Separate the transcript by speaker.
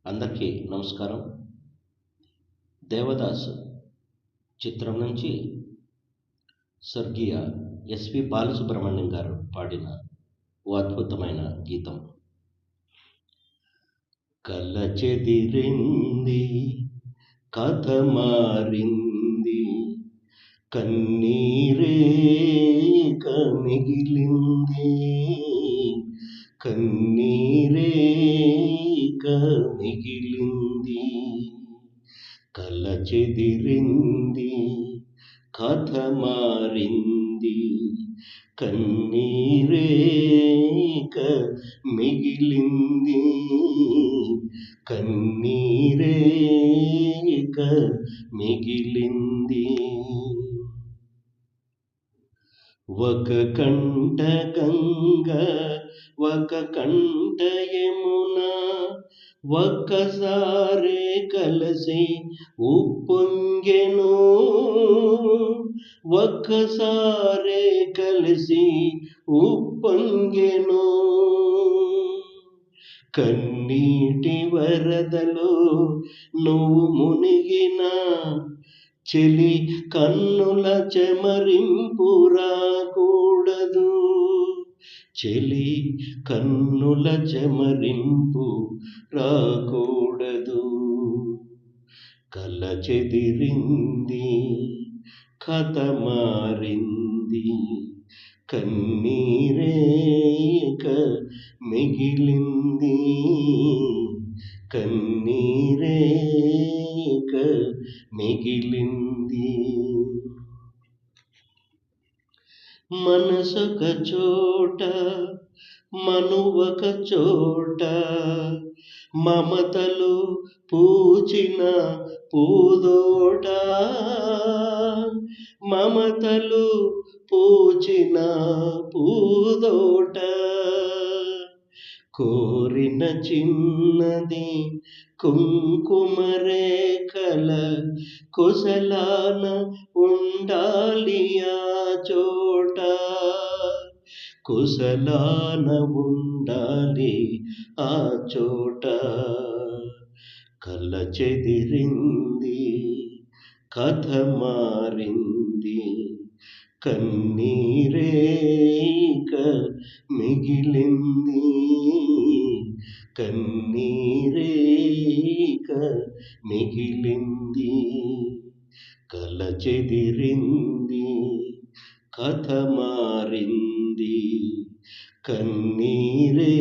Speaker 1: అందరికీ నమస్కారం. 'దేవదాసు' చిత్రం నుంచి స్వర్గీయ ఎస్‌పి బాలసుబ్రహ్మణ్యం గారు పాడిన ఓ అద్భుతమైన గీతం. కల చెదిరింది, కథ మారింది, కన్నీరే మిగిలింది, కన్నీరే మిగిలింది. కల చెదిరింది, కథ మారింది, కన్నీరే మిగిలింది, కన్నీరే మిగిలింది. ఒక కంట గంగ, ఒక కంట యమున, ఒక్కసారే కలిసి ఉప్పొంగెను, ఒక్కసారే కలిసి ఉప్పొంగెను. కన్నీటి వరదలో నువ్వు మునిగినా చెలి కన్నుల చెమరింపు రాకూడదు, చెలి కన్నుల చెమరింపు రాకూడదు. కల చెదిరింది, కథ మారింది, కన్నీరే మిగిలింది, కన్నీరే మిగిలింది. మనసొక చోట, మనువొక చోట, మమతలు పూచిన పూదోట, మమతలు పూచిన పూదోట. కోరిన చిన్నది కుంకుమ రేఖల కుశలాన ఉండాలి ఆ చోట, కుశలాన ఉండాలి ఆ చోట. కల చెదిరింది, కథ మారింది, కన్నీరే మిగిలింది, కన్నీరే మిగిలింది. కల చెదిరింది, కథ మారింది, కన్నీరే